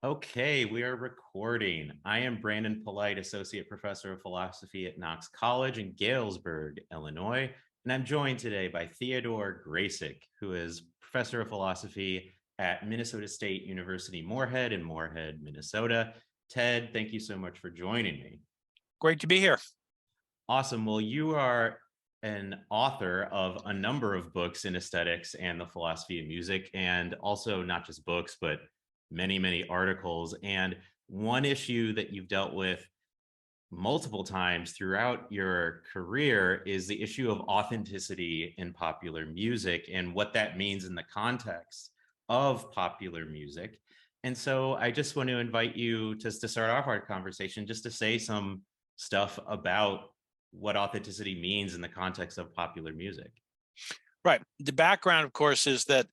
Okay, we are recording. I am Brandon Polite, Associate Professor of Philosophy at Knox College in Galesburg, Illinois. And I'm joined today by Theodore Gracek, who is Professor of Philosophy at Minnesota State University Moorhead in Moorhead, Minnesota. Ted, thank you so much for joining me. Great to be here. Awesome. Well, you are an author of a number of books in aesthetics and the philosophy of music, and also not just books, but many, many articles. And one issue that you've dealt with multiple times throughout your career is the issue of authenticity in popular music and what that means in the context of popular music. And so I just want to invite you to start off our conversation just to say some stuff about what authenticity means in the context of popular music. Right. The background, of course, is that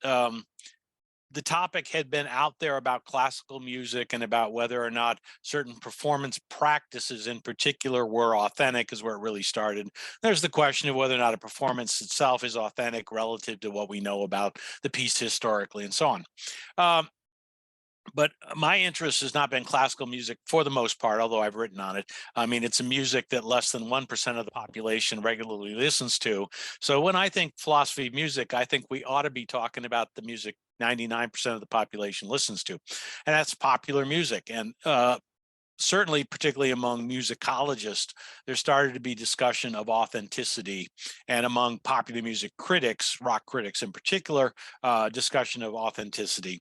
the topic had been out there about classical music and about whether or not certain performance practices in particular were authentic is where it really started. There's the question of whether or not a performance itself is authentic relative to what we know about the piece historically and so on. Um, but my interest has not been classical music for the most part, although I've written on it. I mean, it's a music that less than 1% of the population regularly listens to. So when I think philosophy of music, I think we ought to be talking about the music 99% of the population listens to, and that's popular music. And certainly, particularly among musicologists, there started to be discussion of authenticity, and among popular music critics, rock critics in particular, discussion of authenticity.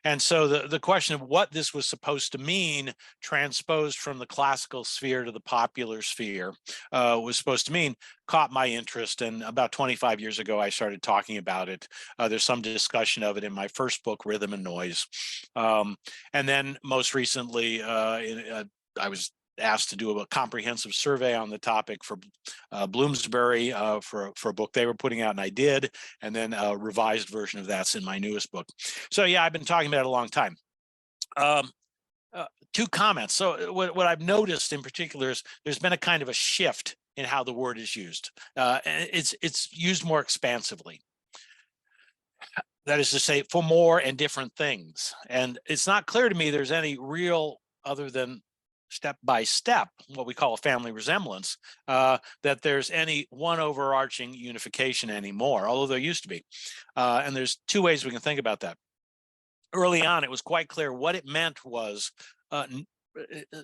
And so the question of what this was supposed to mean, transposed from the classical sphere to the popular sphere, was supposed to mean, caught my interest. And about 25 years ago, I started talking about it. There's some discussion of it in my first book, Rhythm and Noise. And then most recently, I was asked to do a comprehensive survey on the topic for Bloomsbury for a book they were putting out, and I did. And then a revised version of that's in my newest book. So yeah, I've been talking about it a long time. Um, Two comments. So what I've noticed in particular is there's been a kind of a shift in how the word is used. And it's used more expansively. That is to say, for more and different things. And it's not clear to me there's any real, other than step by step, what we call a family resemblance, that there's any one overarching unification anymore, although there used to be. And there's two ways we can think about that. Early on, it was quite clear what it meant was,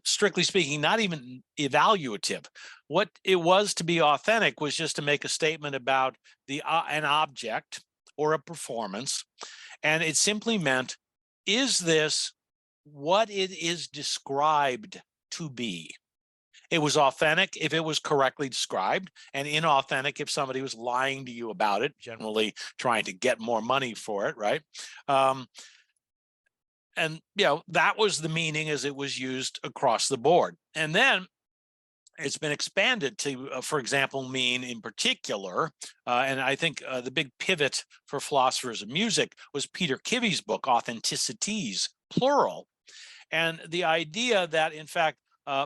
strictly speaking, not even evaluative. What it was to be authentic was just to make a statement about an object or a performance, and it simply meant, is this what it is described to be? It was authentic if it was correctly described, and inauthentic if somebody was lying to you about it, generally trying to get more money for it, right? And that was the meaning as it was used across the board. And then it's been expanded to, for example, mean in particular, and I think the big pivot for philosophers of music was Peter Kivy's book, Authenticities, plural. And the idea that, in fact,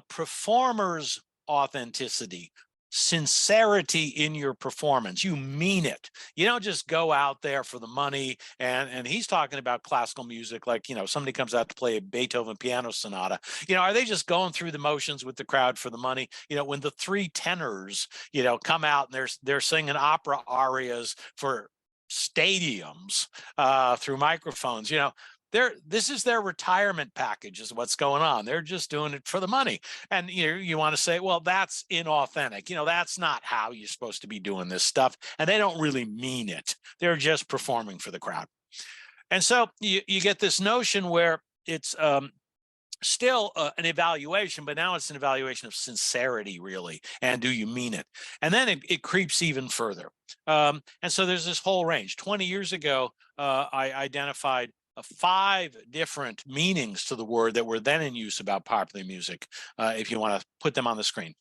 performers' authenticity, sincerity in your performance, you mean it. You don't just go out there for the money. And he's talking about classical music, like, somebody comes out to play a Beethoven piano sonata. Are they just going through the motions with the crowd for the money? When the three tenors, come out and they're singing opera arias for stadiums through microphones, this is their retirement package is what's going on. They're just doing it for the money. And you want to say, well, that's inauthentic. That's not how you're supposed to be doing this stuff. And they don't really mean it. They're just performing for the crowd. And so you get this notion where it's still an evaluation, but now it's an evaluation of sincerity, really. And do you mean it? And then it creeps even further. And so there's this whole range. 20 years ago, I identified 5 different meanings to the word that were then in use about popular music, if you want to put them on the screen.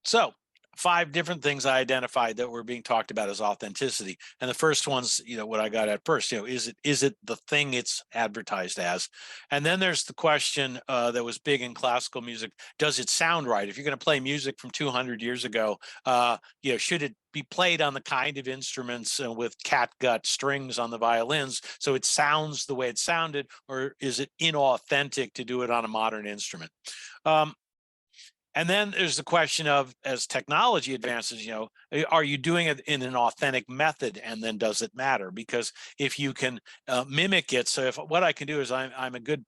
So 5 different things I identified that were being talked about as authenticity. And the first one's, what I got at first, is it the thing it's advertised as? And then there's the question that was big in classical music: does it sound right? If you're going to play music from 200 years ago, should it be played on the kind of instruments with catgut strings on the violins so it sounds the way it sounded, or is it inauthentic to do it on a modern instrument? And then there's the question of, as technology advances, are you doing it in an authentic method, and then does it matter? Because if you can mimic it, so if what I can do is I'm a good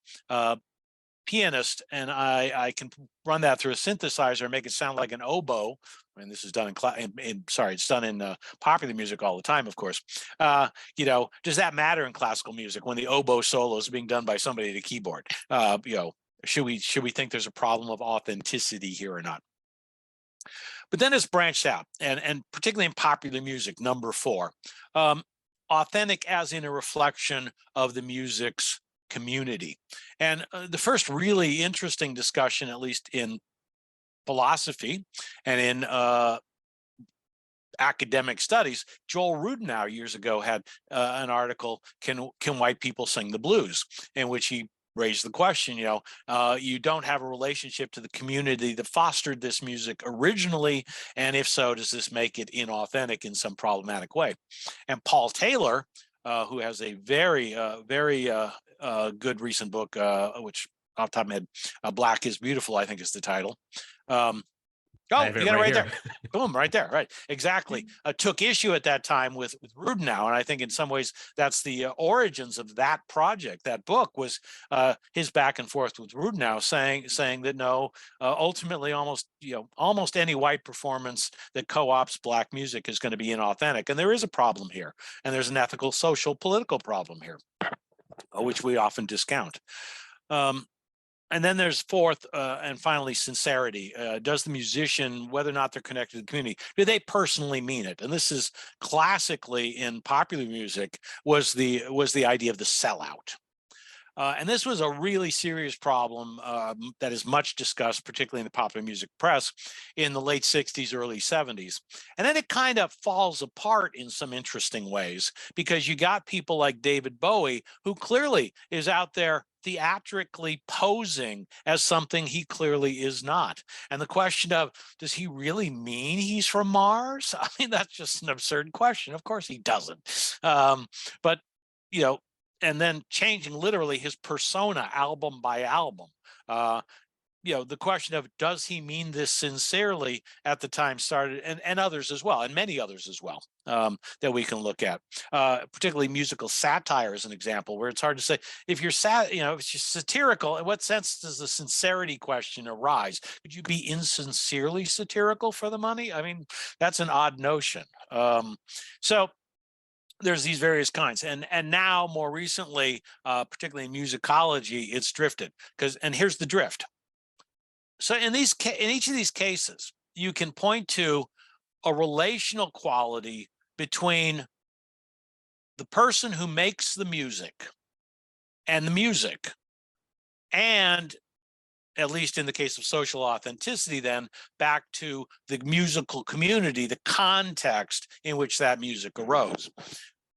pianist, and I can run that through a synthesizer and make it sound like an oboe. I mean, this is done it's done in popular music all the time, of course. Does that matter in classical music when the oboe solo is being done by somebody at a keyboard? Should we think there's a problem of authenticity here or not? But then it's branched out, and particularly in popular music, number 4, authentic as in a reflection of the music's community. And the first really interesting discussion, at least in philosophy and in academic studies, Joel Rudenau years ago had an article, Can White People Sing the Blues?" in which he raised the question, you don't have a relationship to the community that fostered this music originally, and if so, does this make it inauthentic in some problematic way? And Paul Taylor, who has a very good recent book, which off the top of my head, "Black is Beautiful," I think is the title. Oh, you got it right there. Boom, right there. Right. Exactly. Took issue at that time with Rudenau. And I think in some ways that's the origins of that project. That book was his back and forth with Rudenau, saying that no, ultimately almost any white performance that co-ops Black music is going to be inauthentic. And there is a problem here. And there's an ethical, social, political problem here, which we often discount. And then there's fourth and finally, sincerity. Does the musician, whether or not they're connected to the community, do they personally mean it? And this is classically in popular music was the idea of the sellout. And this was a really serious problem that is much discussed, particularly in the popular music press, in the late 60s, early 70s. And then it kind of falls apart in some interesting ways, because you got people like David Bowie, who clearly is out there theatrically posing as something he clearly is not. And the question of, does he really mean he's from Mars? I mean, that's just an absurd question. Of course he doesn't. But, and then changing literally his persona album by album. The question of, does he mean this sincerely at the time started, and others as well, and many others as well, that we can look at. Particularly musical satire is an example where it's hard to say if you're if it's just satirical, in what sense does the sincerity question arise? Could you be insincerely satirical for the money? I mean, that's an odd notion. So there's these various kinds, and now more recently, particularly in musicology, it's drifted and here's the drift. So in each of these cases, you can point to a relational quality between the person who makes the music and the music, and at least in the case of social authenticity, then back to the musical community, the context in which that music arose.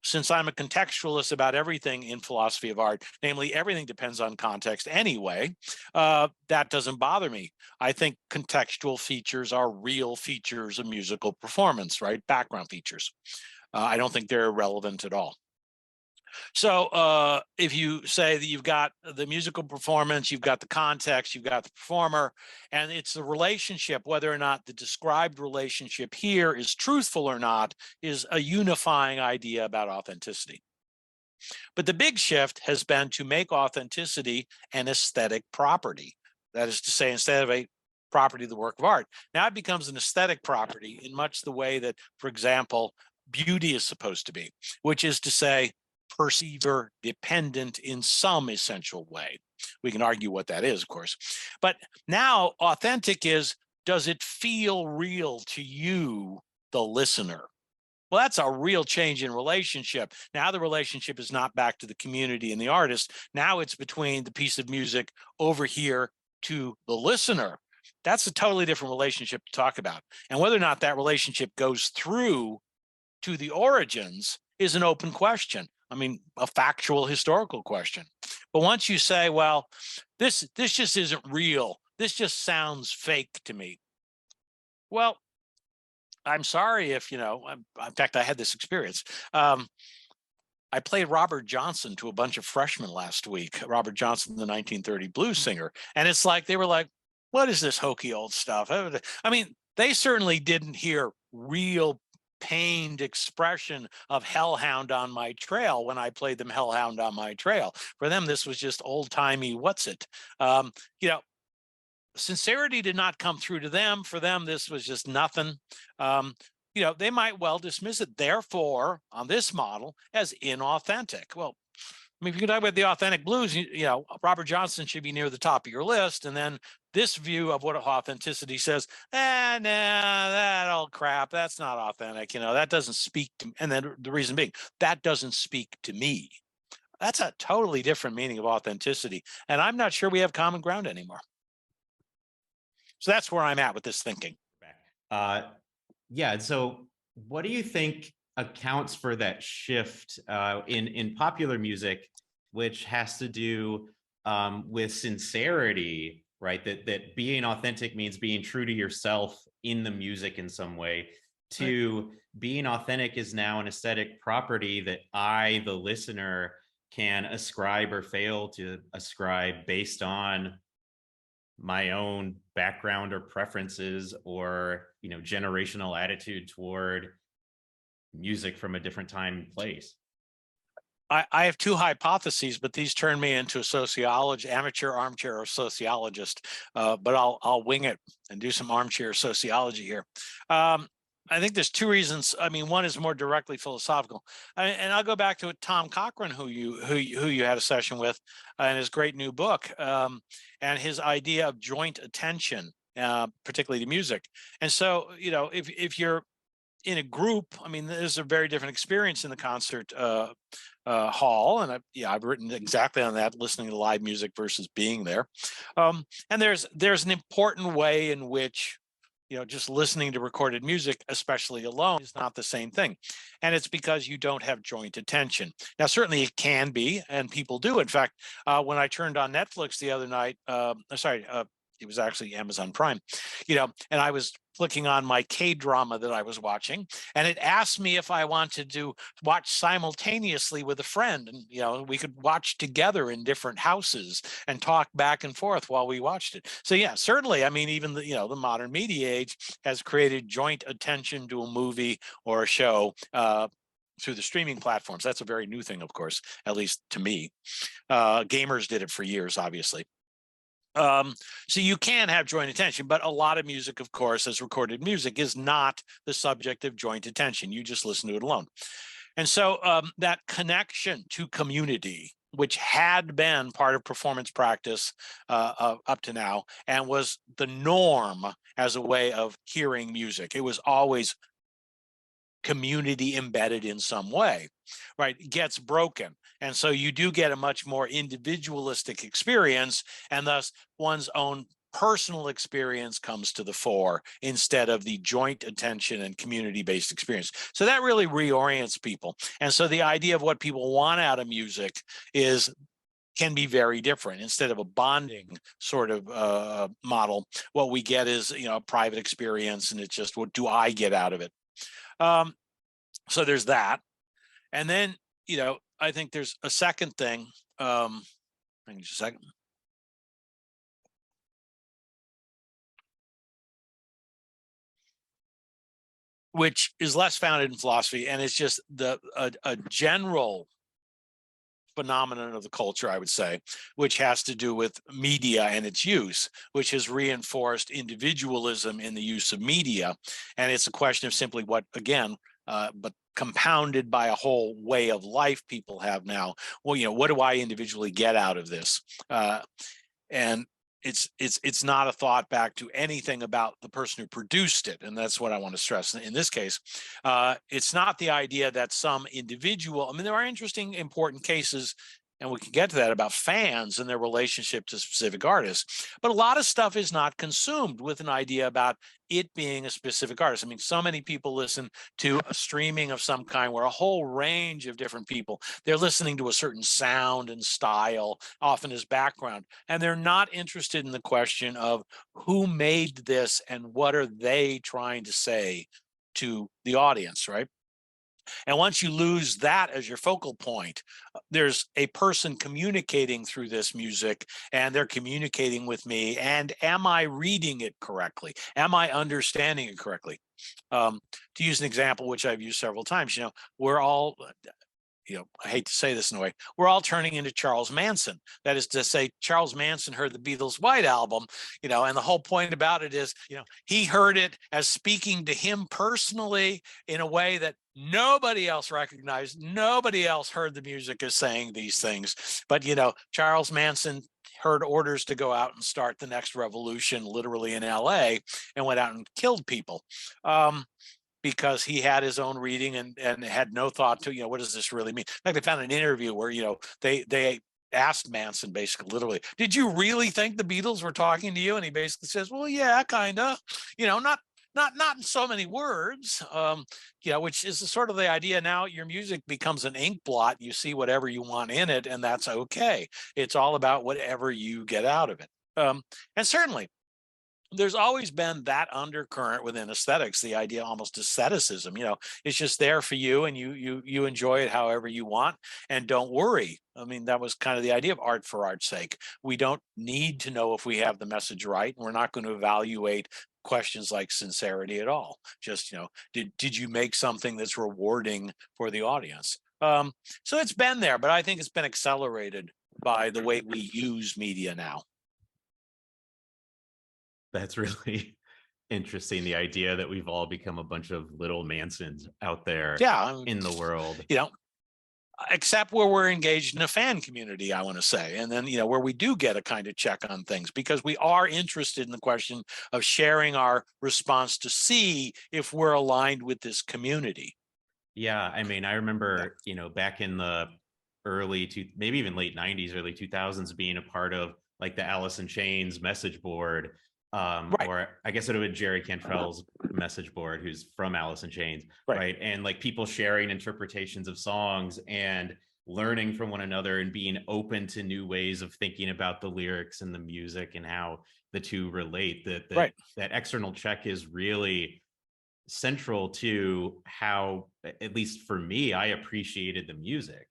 Since I'm a contextualist about everything in philosophy of art, namely everything depends on context anyway, that doesn't bother me. I think contextual features are real features of musical performance, right? Background features. I don't think they're irrelevant at all. So if you say that you've got the musical performance, you've got the context, you've got the performer, and it's the relationship, whether or not the described relationship here is truthful or not, is a unifying idea about authenticity. But the big shift has been to make authenticity an aesthetic property. That is to say, instead of a property of the work of art, now it becomes an aesthetic property in much the way that, for example, beauty is supposed to be, which is to say, perceiver dependent in some essential way. We can argue what that is, of course. But now authentic is, does it feel real to you, the listener? Well, that's a real change in relationship. Now the relationship is not back to the community and the artist. Now it's between the piece of music over here to the listener. That's a totally different relationship to talk about. And whether or not that relationship goes through to the origins is an open question. I mean, a factual historical question. But once you say, well, this just isn't real, this just sounds fake to me. Well, I'm sorry if, in fact, I had this experience. I played Robert Johnson to a bunch of freshmen last week. Robert Johnson, the 1930 blues singer. And it's like, they were like, what is this hokey old stuff? I mean, they certainly didn't hear real pained expression of Hellhound on My Trail when I played them Hellhound on My Trail. For them, this was just old timey, what's it? You know, sincerity did not come through to them. For them, this was just nothing. They might well dismiss it, therefore, on this model as inauthentic. Well, I mean, if you can talk about the authentic blues, Robert Johnson should be near the top of your list. And then this view of what authenticity says, nah, that old crap, that's not authentic. That doesn't speak to me. And then the reason being, that doesn't speak to me. That's a totally different meaning of authenticity. And I'm not sure we have common ground anymore. So that's where I'm at with this thinking. Yeah. So what do you think accounts for that shift in popular music, which has to do with sincerity, right? That being authentic means being true to yourself in the music in some way. To being authentic is now an aesthetic property that I, the listener, can ascribe or fail to ascribe based on my own background or preferences or generational attitude toward music from a different time and place. I have two hypotheses, but these turn me into a amateur armchair sociologist. But I'll wing it and do some armchair sociology here. I think there's two reasons. I mean, one is more directly philosophical, and I'll go back to Tom Cochrane, who you had a session with, in his great new book, and his idea of joint attention, particularly to music. And so, if you're in a group, I mean, there's a very different experience in the concert hall, and I've written exactly on that, listening to live music versus being there. And there's an important way in which just listening to recorded music, especially alone, is not the same thing. And it's because you don't have joint attention. Now, certainly it can be, and people do. In fact, when I turned on Netflix the other night, it was actually Amazon Prime, and I was clicking on my K-drama that I was watching, and it asked me if I wanted to watch simultaneously with a friend, and we could watch together in different houses and talk back and forth while we watched it. So yeah, certainly, I mean, even the modern media age has created joint attention to a movie or a show through the streaming platforms. That's a very new thing, of course, at least to me. Gamers did it for years, obviously. So you can have joint attention, but a lot of music, of course, as recorded music, is not the subject of joint attention. You just listen to it alone. And so that connection to community, which had been part of performance practice up to now and was the norm as a way of hearing music, it was always community embedded in some way, right, gets broken. And so you do get a much more individualistic experience, and thus one's own personal experience comes to the fore instead of the joint attention and community-based experience. So that really reorients people. And so the idea of what people want out of music can be very different. Instead of a bonding sort of model, what we get is a private experience, and it's just, what do I get out of it? So there's that. And then, I think there's a second thing. Hang on just a second. Which is less founded in philosophy, and it's just a general phenomenon of the culture, I would say, which has to do with media and its use, which has reinforced individualism in the use of media. And it's a question of simply what, again, but compounded by a whole way of life people have now. Well, what do I individually get out of this? And it's not a thought back to anything about the person who produced it, and that's what I want to stress in this case. It's not the idea that some individual. I mean, there are interesting, important cases and we can get to that, about fans and their relationship to specific artists. But a lot of stuff is not consumed with an idea about it being a specific artist. I mean, so many people listen to a streaming of some kind where a whole range of different people, they're listening to a certain sound and style, often as background, and they're not interested in the question of who made this and what are they trying to say to the audience, right? And once you lose that as your focal point, there's a person communicating through this music, and they're communicating with me. And am I reading it correctly? Am I understanding it correctly? To use an example, which I've used several times, we're all, I hate to say this in a way, we're all turning into Charles Manson. That is to say, Charles Manson heard the Beatles' White Album, and the whole point about it is, he heard it as speaking to him personally in a way that nobody else recognized. Nobody else heard the music as saying these things. But, Charles Manson heard orders to go out and start the next revolution, literally in LA, and went out and killed people. Because he had his own reading and had no thought to, what does this really mean? In fact, they found an interview where, they asked Manson basically, literally, did you really think the Beatles were talking to you? And he basically says, well, yeah, kind of, not in so many words, which is sort of the idea. Now your music becomes an ink blot. You see whatever you want in it, and that's okay. It's all about whatever you get out of it. And certainly, there's always been that undercurrent within aesthetics, the idea almost aestheticism, it's just there for you, and you enjoy it however you want, and don't worry. I mean, that was kind of the idea of art for art's sake. We don't need to know if we have the message right, and we're not going to evaluate questions like sincerity at all. Just, did you make something that's rewarding for the audience? So it's been there, but I think it's been accelerated by the way we use media now. That's really interesting. The idea that we've all become a bunch of little Mansons out there Yeah. in the world. Except where we're engaged in a fan community, I want to say. And then, where we do get a kind of check on things, because we are interested in the question of sharing our response to see if we're aligned with this community. Yeah. I mean, I remember, back in the maybe even late 90s, early 2000s, being a part of like the Alice in Chains message board. Right. Or I guess it would have been Jerry Cantrell's message board, who's from Alice in Chains, right? And like people sharing interpretations of songs and learning from one another and being open to new ways of thinking about the lyrics and the music and how the two relate. That external check is really central to how, at least for me, I appreciated the music.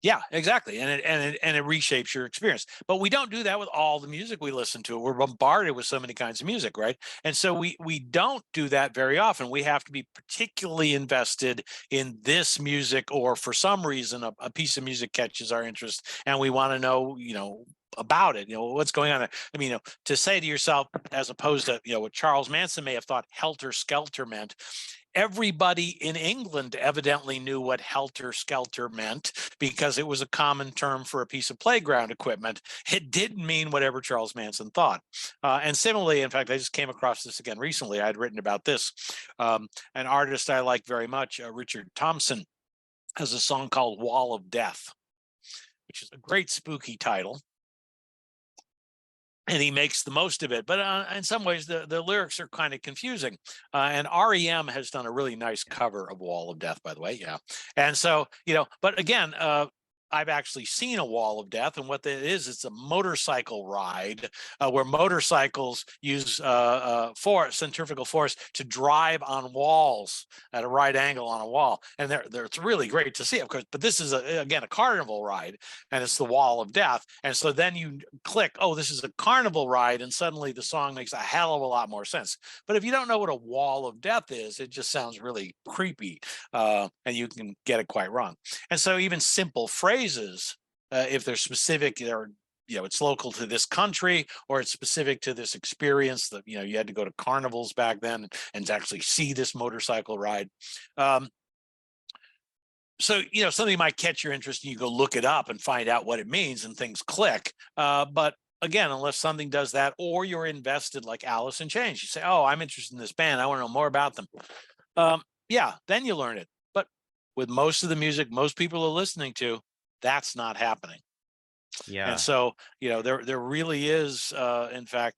Yeah, exactly. And it reshapes your experience. But we don't do that with all the music we listen to. We're bombarded with so many kinds of music, right? And so we don't do that very often. We have to be particularly invested in this music, or for some reason a piece of music catches our interest and we want to know, about it, what's going on. I mean, to say to yourself, as opposed to, what Charles Manson may have thought helter skelter meant, everybody in England evidently knew what helter skelter meant, because it was a common term for a piece of playground equipment. It didn't mean whatever Charles Manson thought. And similarly, in fact, I just came across this again recently. I'd written about this. An artist I like very much, Richard Thompson, has a song called Wall of Death, which is a great spooky title. And he makes the most of it. But in some ways, the lyrics are kind of confusing. And REM has done a really nice cover of Wall of Death, by the way. Yeah. And so, but again, I've actually seen a Wall of Death, and what that is, it's a motorcycle ride where motorcycles use centrifugal force to drive on walls at a right angle on a wall, and it's really great to see, of course. But this is again a carnival ride, and it's the Wall of Death, and so then you click, oh, this is a carnival ride, and suddenly the song makes a hell of a lot more sense. But if you don't know what a Wall of Death is, it just sounds really creepy, and you can get it quite wrong. And so even simple phrases, if they're specific, it's local to this country, or it's specific to this experience that, you had to go to carnivals back then and to actually see this motorcycle ride. So, something might catch your interest and you go look it up and find out what it means and things click. But again, unless something does that, or you're invested like Alice in Chains, you say, oh, I'm interested in this band, I want to know more about them. Then you learn it. But with most of the music most people are listening to, That's not happening. And Yeah. so, there really is, in fact,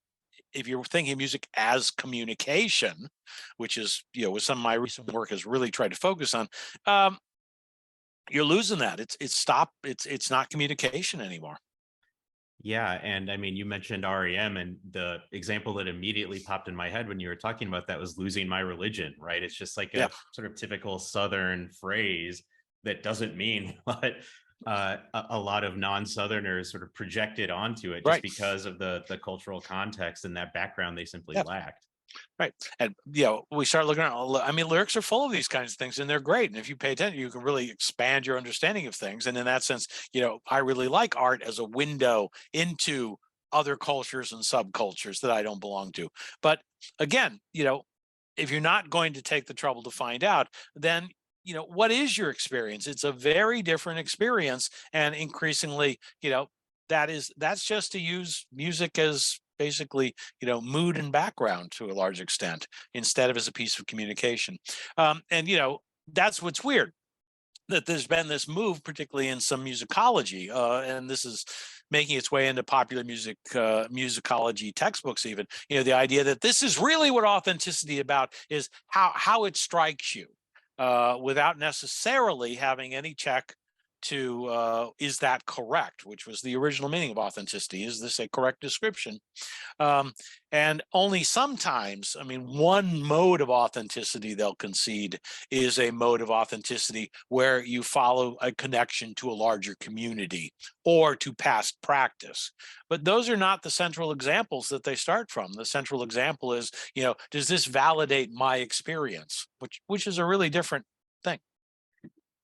if you're thinking of music as communication, which is, what some of my recent work has really tried to focus on, um, you're losing that. It's not communication anymore. Yeah, and I mean, you mentioned REM, and the example that immediately popped in my head when you were talking about that was losing my religion, right? It's just like Yeah, a sort of typical Southern phrase that doesn't mean what a lot of non-Southerners sort of projected onto it just right. because of the cultural context and that background they simply Yeah. lacked. Right. And, we start looking at, I mean, lyrics are full of these kinds of things and they're great. And if you pay attention, you can really expand your understanding of things. And in that sense, I really like art as a window into other cultures and subcultures that I don't belong to. But again, if you're not going to take the trouble to find out, then what is your experience? It's a very different experience. And increasingly, that's just to use music as basically mood and background to a large extent instead of as a piece of communication. And that's what's weird, that there's been this move, particularly in some musicology, and this is making its way into popular music, musicology textbooks even, the idea that this is really what authenticity about is how it strikes you, without necessarily having any check to, is that correct, which was the original meaning of authenticity. Is this a correct description? um, and only sometimes, I mean, one mode of authenticity they'll concede is a mode of authenticity where you follow a connection to a larger community or to past practice. But those are not the central examples that they start from. The central example is, does this validate my experience? Which is a really different thing.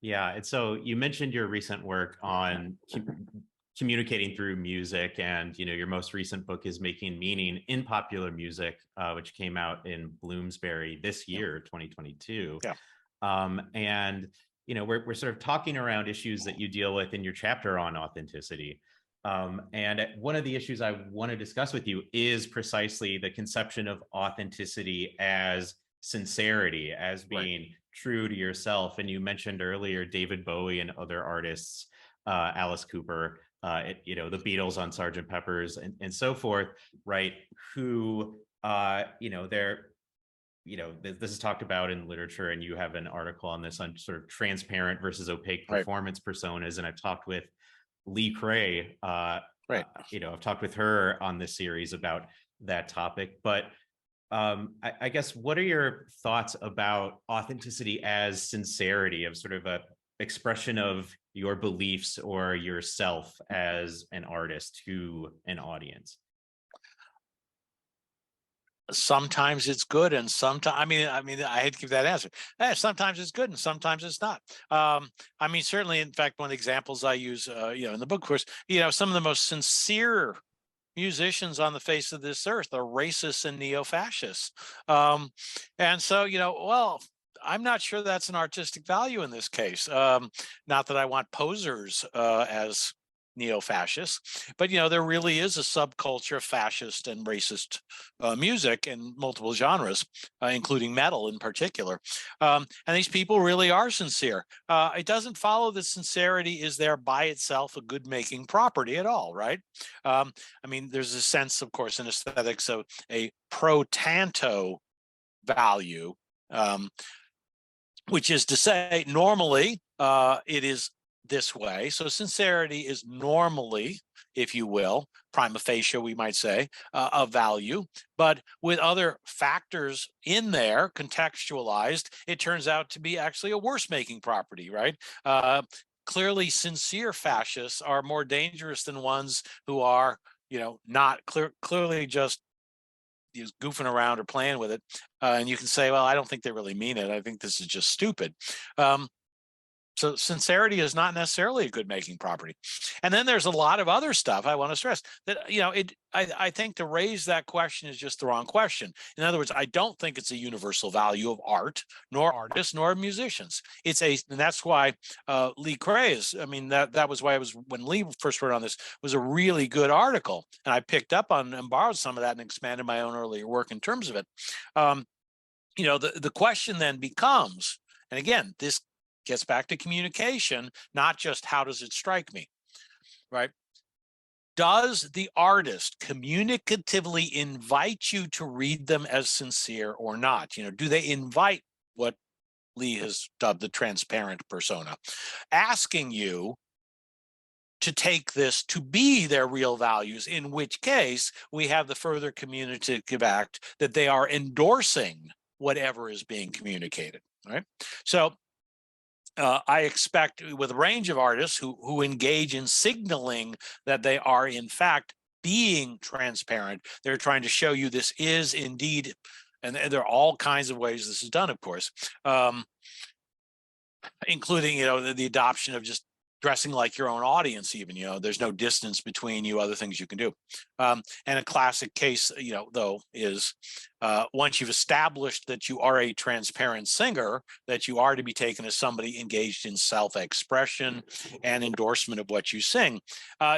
Yeah, and so you mentioned your recent work on communicating through music, and your most recent book is Making Meaning in Popular Music, which came out in Bloomsbury this Yeah. year, 2022. Yeah. And we're sort of talking around issues that you deal with in your chapter on authenticity. And one of the issues I want to discuss with you is precisely the conception of authenticity as sincerity, as Right. being true to yourself. And you mentioned earlier David Bowie and other artists, Alice Cooper, the Beatles on Sergeant Pepper's, and so forth, right? Who, they're this is talked about in literature, and you have an article on this, on sort of transparent versus opaque Right. performance personas. And I've talked with Lee Cray, Right. I've talked with her on this series about that topic. But I guess, what are your thoughts about authenticity as sincerity, of sort of a expression of your beliefs or yourself as an artist to an audience? Sometimes it's good and sometimes, I mean I hate to give that answer. Sometimes it's good and sometimes it's not. I mean, certainly, in fact, one of the examples I use, in the book, of course, some of the most sincere musicians on the face of this earth are racists and neo-fascists. And so, well, I'm not sure that's an artistic value in this case. Not that I want posers, as neo-fascists, but there really is a subculture of fascist and racist, music in multiple genres, including metal in particular. And these people really are sincere. It doesn't follow that sincerity is there by itself a good making property at all, right? I mean, there's a sense, of course, in aesthetics of a pro tanto value, um, which is to say, normally, it is this way. So sincerity is normally, if you will, prima facie, we might say, of value. But with other factors in there, contextualized, it turns out to be actually a worse making property, right? Clearly, sincere fascists are more dangerous than ones who are, not clearly just goofing around or playing with it. And you can say, well, I don't think they really mean it. I think this is just stupid. Um, so sincerity is not necessarily a good making property. And then there's a lot of other stuff I want to stress that, I think to raise that question is just the wrong question. In other words, I don't think it's a universal value of art, nor artists, nor musicians. And that's why, Lee Cray is, I mean, that was why when Lee first wrote on this, was a really good article. And I picked up on and borrowed some of that and expanded my own earlier work in terms of it. The question then becomes, and again, this gets back to communication, not just how does it strike me, right? Does the artist communicatively invite you to read them as sincere or not? You know, do they invite what Lee has dubbed the transparent persona, asking you to take this to be their real values, in which case we have the further communicative act that they are endorsing whatever is being communicated, right? So I expect with a range of artists who engage in signaling that they are in fact being transparent, they're trying to show you this is indeed, and there are all kinds of ways this is done, of course, including, you know, the adoption of just dressing like your own audience. Even, you know, there's no distance between you, other things you can do. And a classic case, you know, though, is once you've established that you are a transparent singer, that you are to be taken as somebody engaged in self-expression and endorsement of what you sing,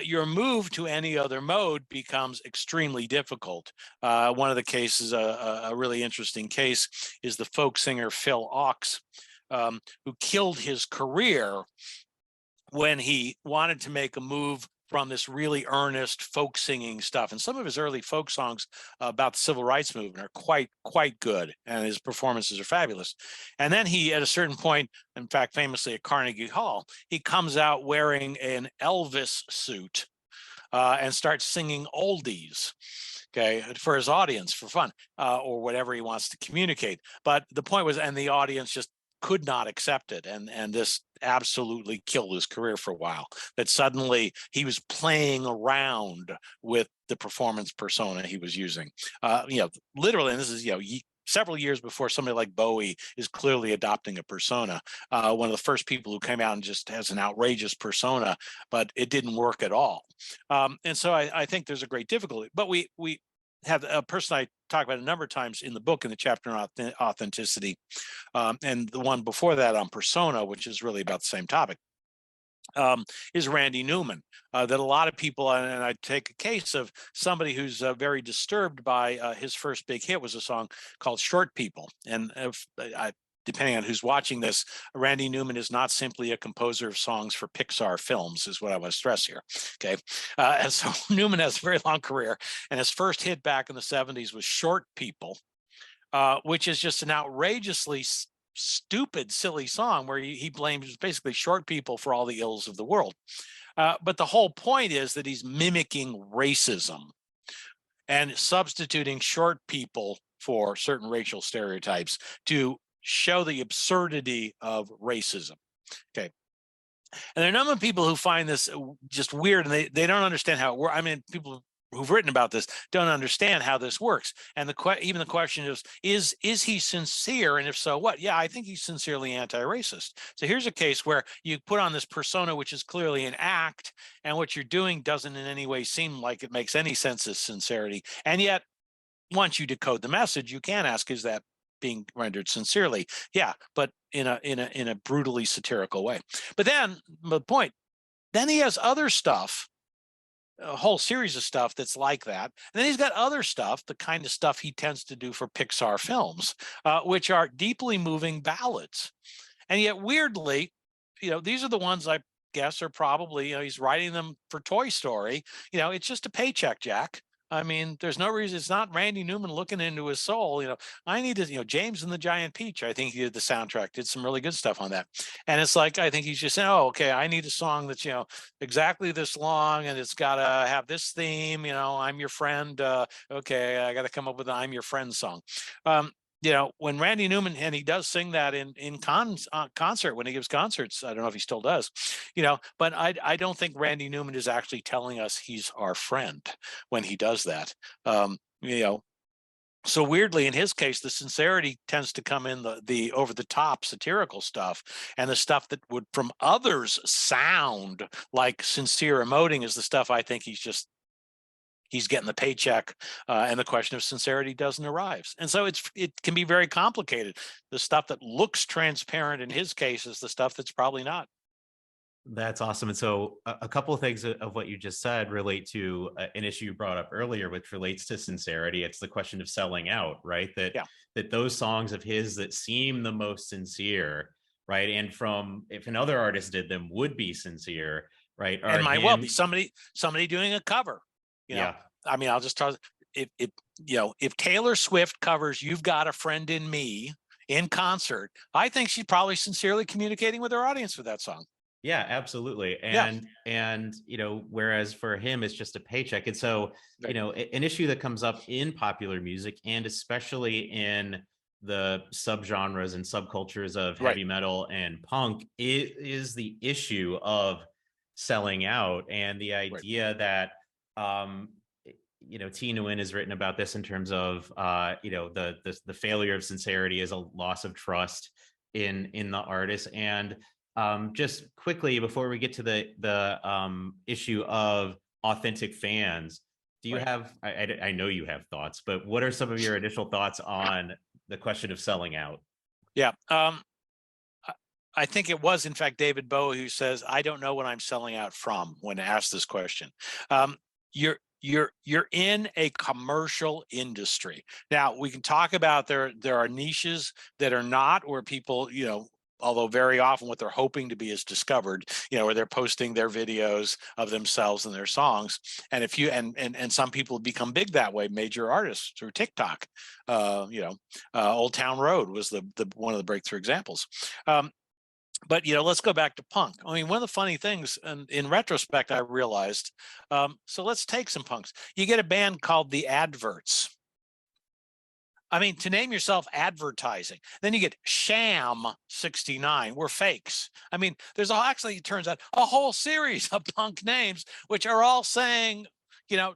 your move to any other mode becomes extremely difficult. One of the cases, a really interesting case, is the folk singer Phil Ochs, who killed his career when he wanted to make a move from this really earnest folk singing stuff. And some of his early folk songs about the civil rights movement are quite good, and his performances are fabulous. And then he, at a certain point, in fact, famously at Carnegie Hall, he comes out wearing an Elvis suit and starts singing oldies, okay, for his audience, for fun, or whatever he wants to communicate. But the point was, and the audience just could not accept it, and this absolutely killed his career for a while. That suddenly he was playing around with the performance persona he was using, you know, literally. And this is, you know, several years before somebody like Bowie is clearly adopting a persona. One of the first people who came out and just has an outrageous persona, but it didn't work at all. And so I think there's a great difficulty. But we have a person I talk about a number of times in the book, in the chapter on authenticity, and the one before that on persona, which is really about the same topic, is Randy Newman. That a lot of people, and I take a case of somebody who's very disturbed by his first big hit was a song called Short People. And if depending on who's watching this, Randy Newman is not simply a composer of songs for Pixar films, is what I want to stress here. Okay. And so Newman has a very long career, and his first hit back in the 70s was Short People, which is just an outrageously stupid, silly song where he blames basically short people for all the ills of the world. But the whole point is that he's mimicking racism and substituting short people for certain racial stereotypes to show the absurdity of racism. Okay. And there are a number of people who find this just weird, and they don't understand how it works. I mean, people who've written about this don't understand how this works. And even the question is he sincere? And if so, what? Yeah, I think he's sincerely anti-racist. So here's a case where you put on this persona, which is clearly an act, and what you're doing doesn't in any way seem like it makes any sense as sincerity. And yet, once you decode the message, you can ask, is that being rendered sincerely? Yeah, but in a brutally satirical way. But then the point, then he has other stuff, a whole series of stuff that's like that. And then he's got other stuff, the kind of stuff he tends to do for Pixar films, which are deeply moving ballads. And yet, weirdly, you know, these are the ones I guess are probably, you know, he's writing them for Toy Story. You know, it's just a paycheck, Jack. I mean, there's no reason. It's not Randy Newman looking into his soul. You know, I need to, you know, James and the Giant Peach, I think he did the soundtrack, did some really good stuff on that. And it's like, I think he's just saying, oh, okay, I need a song that's, you know, exactly this long, and it's got to have this theme, you know, I'm your friend. Okay, I got to come up with an I'm your friend song. You know, when Randy Newman, and he does sing that in concert when he gives concerts. I don't know if he still does, you know, but I don't think Randy Newman is actually telling us he's our friend when he does that. You know, so weirdly, in his case, the sincerity tends to come in the over the top satirical stuff, and the stuff that would from others sound like sincere emoting is the stuff I think he's getting the paycheck, and the question of sincerity doesn't arrive. And so it can be very complicated. The stuff that looks transparent in his case is the stuff that's probably not. That's awesome. And so a couple of things of what you just said relate to an issue you brought up earlier, which relates to sincerity. It's the question of selling out, right? Yeah. That those songs of his that seem the most sincere right? And from if another artist did them would be sincere, right? And Or might well be him, somebody doing a cover, you know. yeah, I mean, I'll just tell if you know, if Taylor Swift covers "You've Got a Friend in Me" in concert, I think she's probably sincerely communicating with her audience with that song. yeah, absolutely. Yeah, And you know, whereas for him it's just a paycheck. And so, you right, know, an issue that comes up in popular music and especially in the subgenres and subcultures of right, heavy metal and punk is the issue of selling out and the right, idea that um you know, T Nguyen has written about this in terms of you know, the failure of sincerity is a loss of trust in the artist. And just quickly before we get to the issue of authentic fans, do you right. have? I know you have thoughts, but what are some of your initial thoughts on the question of selling out? Yeah. I I think it was, in fact, David Bowie who says, "I don't know what I'm selling out from" when asked this question. Um, you're in a commercial industry. Now, we can talk about there are niches that are not, where people, you know, although very often what they're hoping to be is discovered, you know, where they're posting their videos of themselves and their songs. And if you and some people become big that way, major artists through TikTok. You know, Old Town Road was the one of the breakthrough examples. Um, but you know, let's go back to punk. I mean, one of the funny things, and in retrospect, I realized. So let's take some punks. You get a band called the Adverts. I mean, to name yourself advertising. Then you get Sham 69. We're fakes. I mean, there's actually, it turns out, a whole series of punk names, which are all saying, you know,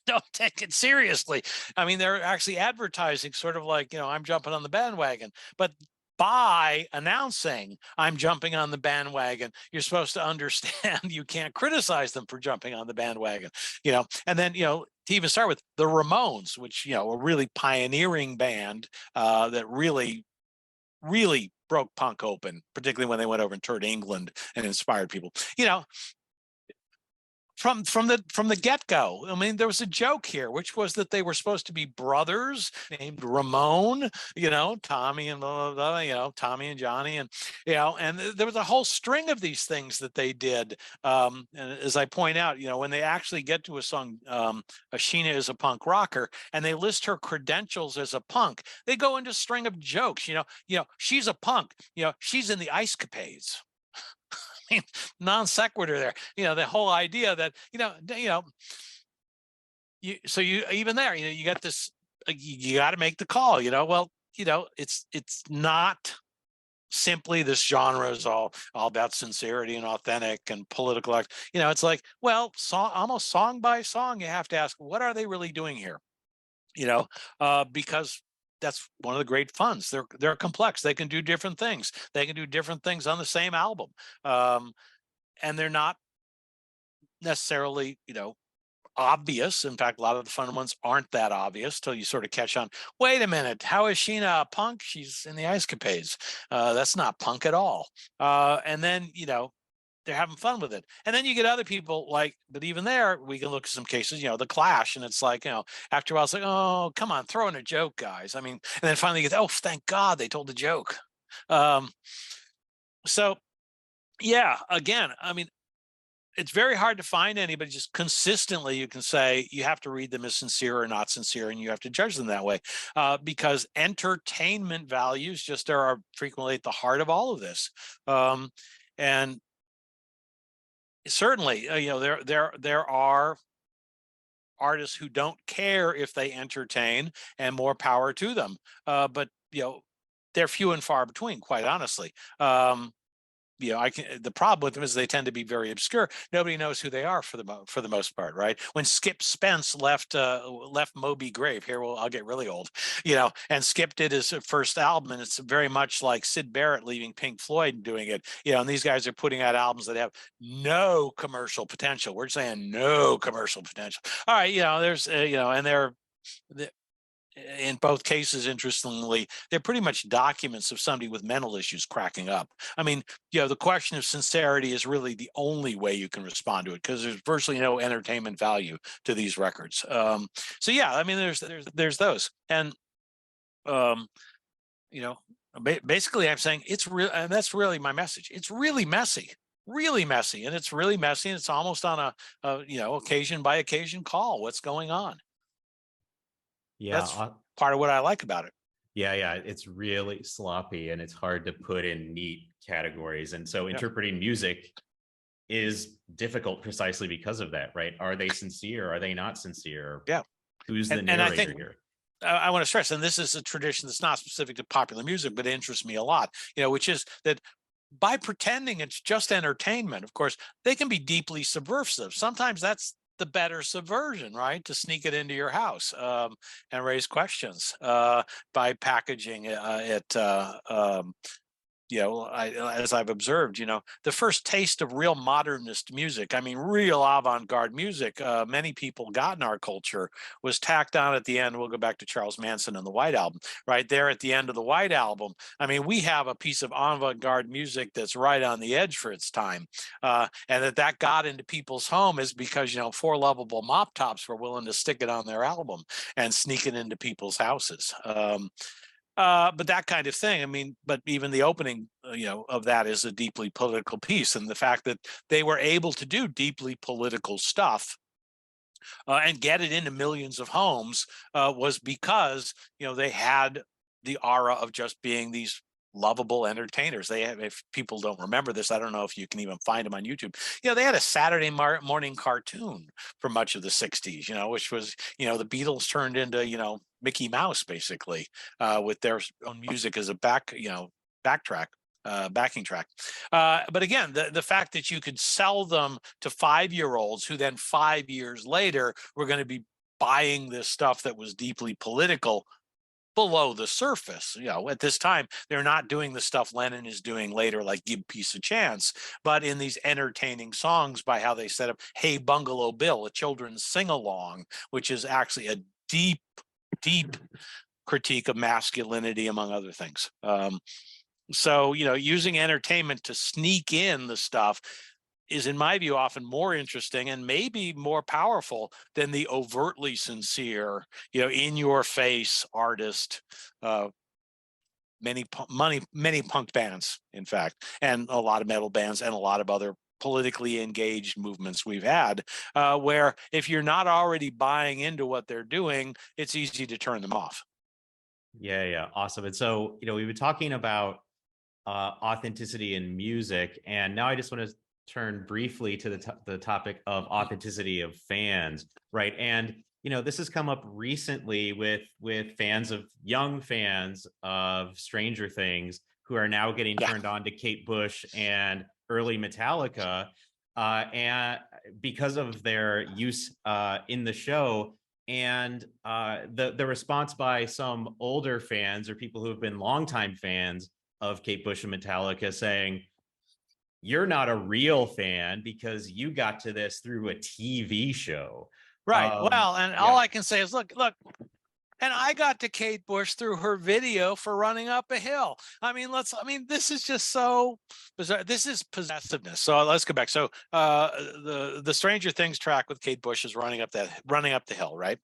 don't take it seriously. I mean, they're actually advertising, sort of like, you know, I'm jumping on the bandwagon. But by announcing I'm jumping on the bandwagon, you're supposed to understand you can't criticize them for jumping on the bandwagon, you know. And then, you know, to even start with the Ramones, which, you know, a really pioneering band that really broke punk open, particularly when they went over and toured England and inspired people. You know, from the get-go. I mean, there was a joke here, which was that they were supposed to be brothers named Ramon, you know, Tommy and blah, blah, blah, you know, Tommy and Johnny, and you know, and there was a whole string of these things that they did. And as I point out, you know, when they actually get to a song, Ashina is a punk rocker, and they list her credentials as a punk, they go into a string of jokes. You know, she's a punk. You know, she's in the Ice Capades. Non sequitur there. You know, the whole idea that, you know, so you even there, you know, you got this, you got to make the call, you know, well, you know, it's not simply this genre is all about sincerity and authentic and political act. You know, it's like, well, almost song by song, you have to ask, what are they really doing here? You know, because that's one of the great funds. They're complex. They can do different things. They can do different things on the same album. Um, and they're not necessarily, you know, obvious. In fact, a lot of the fun ones aren't that obvious till you sort of catch on. Wait a minute, how is Sheena a punk? She's in the Ice Capades. That's not punk at all. And then, you know, they're having fun with it. And then you get other people like, but even there, we can look at some cases, you know, the Clash, and it's like, you know, after a while, it's like, oh, come on, throw in a joke, guys. I mean, and then finally you get, oh, thank God they told a joke. Um, so yeah, again, I mean, it's very hard to find anybody just consistently you can say you have to read them as sincere or not sincere, and you have to judge them that way, because entertainment values just are frequently at the heart of all of this. And certainly, you know, there are artists who don't care if they entertain, and more power to them. But you know, they're few and far between, quite honestly. You know, the problem with them is they tend to be very obscure. Nobody knows who they are for the most part, right? When Skip Spence left Moby Grave, here, well, I'll get really old, you know, and Skip did his first album, and it's very much like Sid Barrett leaving Pink Floyd and doing it, you know, and these guys are putting out albums that have no commercial potential. We're saying no commercial potential. All right, you know, there's you know, and they're in both cases, interestingly, they're pretty much documents of somebody with mental issues cracking up. I mean, you know, the question of sincerity is really the only way you can respond to it, because there's virtually no entertainment value to these records. So yeah, I mean, there's those, and um, you know, Basically, I'm saying it's real, and that's really my message. It's really messy, really messy, and it's really messy, and it's almost on a occasion by occasion call. What's going on? Yeah, That's part of what I like about it. yeah, it's really sloppy and it's hard to put in neat categories. And so Yeah, interpreting music is difficult precisely because of that, right? Are they sincere? Are they not sincere? yeah, Who's the and I narrator think here? I want to stress, and this is a tradition that's not specific to popular music, but it interests me a lot. Which is that by pretending it's just entertainment, of course, they can be deeply subversive. Sometimes that's the better subversion, right? To sneak it into your house and raise questions by packaging it. As I've observed, the first taste of real modernist music, I mean, real avant-garde music, many people got in our culture was tacked on at the end. We'll go back to Charles Manson and the White Album, right there at the end of the White Album. I mean, we have a piece of avant-garde music that's right on the edge for its time. And that got into people's home is because, four lovable mop tops were willing to stick it on their album and sneak it into people's houses. But that kind of thing. I mean, but even the opening, of that is a deeply political piece, and the fact that they were able to do deeply political stuff and get it into millions of homes was because they had the aura of just being these lovable entertainers. They have, if people don't remember this, I don't know if you can even find them on YouTube. They had a Saturday morning cartoon for much of the 60s, which was, the Beatles turned into, Mickey Mouse basically, with their own music as a backtrack. Backing track. But again, the fact that you could sell them to 5-year-olds who then 5 years later were going to be buying this stuff that was deeply political below the surface. At this time, they're not doing the stuff Lennon is doing later, like Give Peace a Chance, but in these entertaining songs by how they set up Hey Bungalow Bill, a children's sing-along, which is actually a deep, deep critique of masculinity, among other things. So, using entertainment to sneak in the stuff is, in my view, often more interesting and maybe more powerful than the overtly sincere, in your face artist. Many punk bands, in fact, and a lot of metal bands and a lot of other politically engaged movements we've had, where if you're not already buying into what they're doing, it's easy to turn them off. Yeah, awesome. And so, we've been talking about authenticity in music, and now I just want to turn briefly to the topic of authenticity of fans, right? And this has come up recently with young fans of Stranger Things who are now getting Yeah. turned on to Kate Bush and early Metallica, and because of their use in the show. And the response by some older fans or people who have been longtime fans of Kate Bush and Metallica saying, you're not a real fan because you got to this through a TV show. Right. Well, and all Yeah. I can say is, look, and I got to Kate Bush through her video for Running Up a Hill. I mean, this is just so bizarre. This is possessiveness. So let's go back. So the Stranger Things track with Kate Bush is running up the hill, right?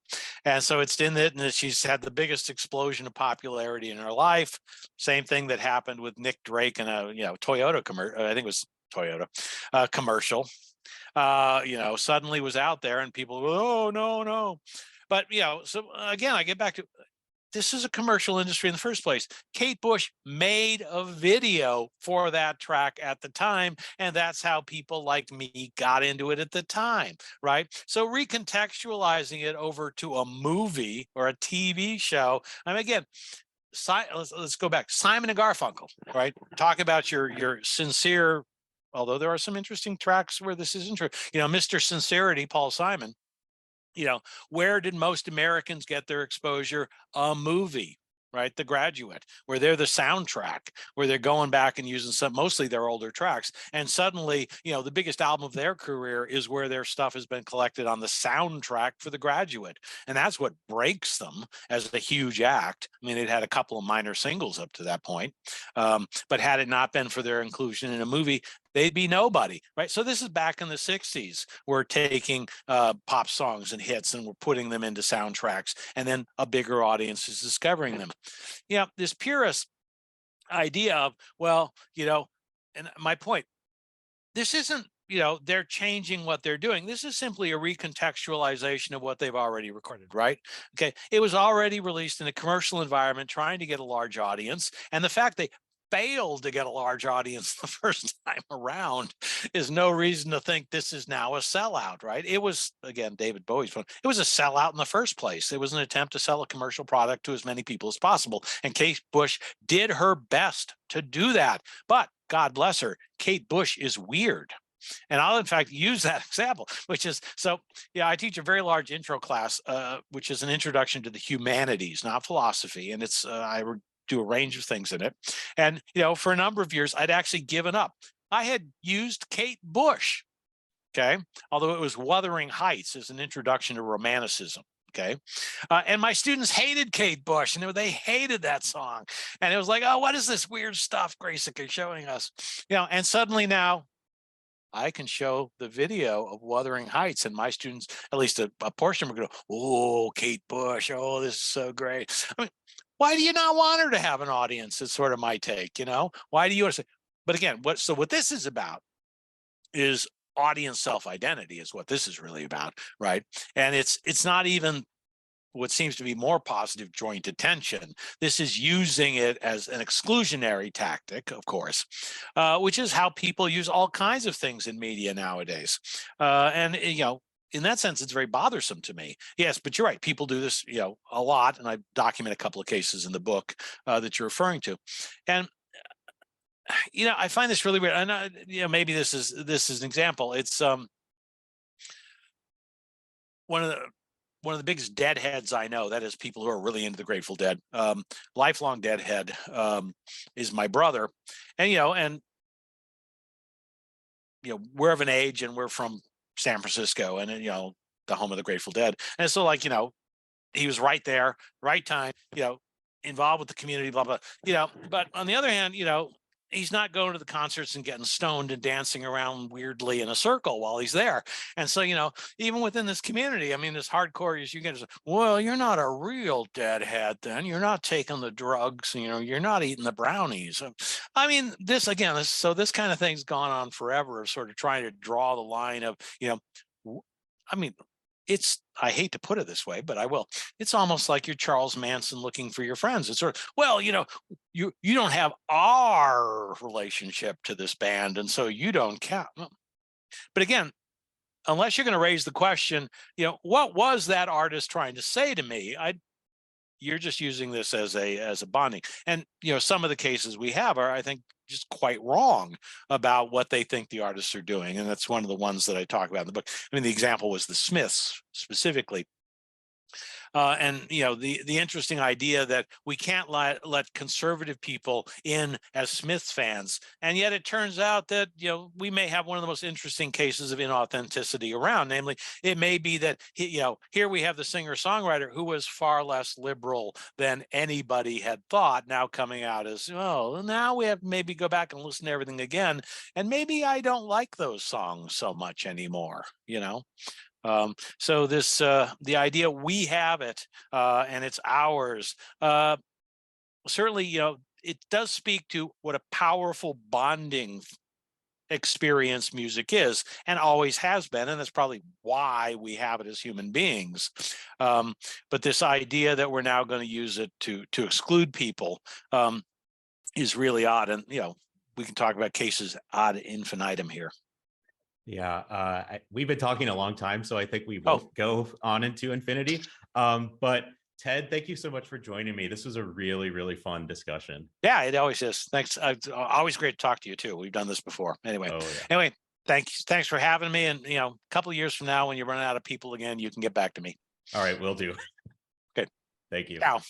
And so it's in it, and she's had the biggest explosion of popularity in her life. Same thing that happened with Nick Drake and a Toyota commercial. I think it was Toyota commercial. Suddenly was out there, and people go, oh no. But so again, I get back to this is a commercial industry in the first place. Kate Bush made a video for that track at the time, and that's how people like me got into it at the time, right? So recontextualizing it over to a movie or a TV show. I mean, again, let's go back. Simon and Garfunkel, right? Talk about your sincere. Although there are some interesting tracks where this isn't true. Mr. Sincerity, Paul Simon. Where did most Americans get their exposure? A movie, right? The Graduate, where they're the soundtrack, where they're going back and using mostly their older tracks. And suddenly, the biggest album of their career is where their stuff has been collected on the soundtrack for The Graduate. And that's what breaks them as a huge act. I mean, they'd had a couple of minor singles up to that point. But had it not been for their inclusion in a movie, they'd be nobody, right? So this is back in the 60s. We're taking pop songs and hits and we're putting them into soundtracks, and then a bigger audience is discovering them. This purist idea of, well, and my point, this isn't, they're changing what they're doing. This is simply a recontextualization of what they've already recorded, right? Okay. It was already released in a commercial environment trying to get a large audience. And the fact they failed to get a large audience the first time around is no reason to think this is now a sellout, right? It was, again, David Bowie's point, it was a sellout in the first place. It was an attempt to sell a commercial product to as many people as possible. And Kate Bush did her best to do that. But God bless her, Kate Bush is weird. And I'll in fact use that example, which is, so yeah, I teach a very large intro class, which is an introduction to the humanities, not philosophy. And it's, do a range of things in it. And, for a number of years, I'd actually given up. I had used Kate Bush, okay, although it was Wuthering Heights as an introduction to Romanticism. Okay. And my students hated Kate Bush, and they hated that song. And it was like, oh, what is this weird stuff Graysick is showing us? And suddenly now I can show the video of Wuthering Heights, and my students, at least a portion of them, go, oh, Kate Bush, oh, this is so great. I mean, why do you not want her to have an audience? Is sort of my take, Why do you want to say? But again, what this is about is audience self-identity is what this is really about, right? And it's not even what seems to be more positive, joint attention. This is using it as an exclusionary tactic, of course, which is how people use all kinds of things in media nowadays. And in that sense, it's very bothersome to me. Yes, but you're right. People do this, a lot, and I document a couple of cases in the book that you're referring to. And I find this really weird. And maybe this is an example. It's one of the biggest deadheads I know, that is people who are really into the Grateful Dead. Lifelong deadhead is my brother. And we're of an age, and we're from San Francisco, and the home of the Grateful Dead. And so he was right there, right time, involved with the community, blah, blah, but on the other hand, he's not going to the concerts and getting stoned and dancing around weirdly in a circle while he's there. And so, even within this community, I mean, this hardcore is, you get, well, you're not a real deadhead then. You're not taking the drugs, you're not eating the brownies. I mean, this kind of thing's gone on forever, of sort of trying to draw the line of, I mean, I hate to put it this way, but I will. It's almost like you're Charles Manson looking for your friends. It's sort of, well, you don't have our relationship to this band, and so you don't count. But again, unless you're going to raise the question, what was that artist trying to say to me? You're just using this as a bonding. And some of the cases we have are, I think, just quite wrong about what they think the artists are doing. And that's one of the ones that I talk about in the book. I mean, the example was the Smiths specifically. And the interesting idea that we can't let conservative people in as Smiths fans, and yet it turns out that we may have one of the most interesting cases of inauthenticity around. Namely, it may be that here we have the singer-songwriter who was far less liberal than anybody had thought, now coming out as, oh, now we have maybe go back and listen to everything again, and maybe I don't like those songs so much anymore. So this, the idea we have it and it's ours, certainly, it does speak to what a powerful bonding experience music is, and always has been. And that's probably why we have it as human beings. But this idea that we're now going to use it to exclude people is really odd. And, we can talk about cases ad infinitum here. Yeah, we've been talking a long time, so I think we won't go on into infinity. But Ted, thank you so much for joining me. This was a really, really fun discussion. Yeah, it always is. Thanks. Always great to talk to you too. We've done this before. Anyway, thanks for having me. And a couple of years from now, when you're running out of people again, you can get back to me. All right, will do. Okay. Thank you. Ciao.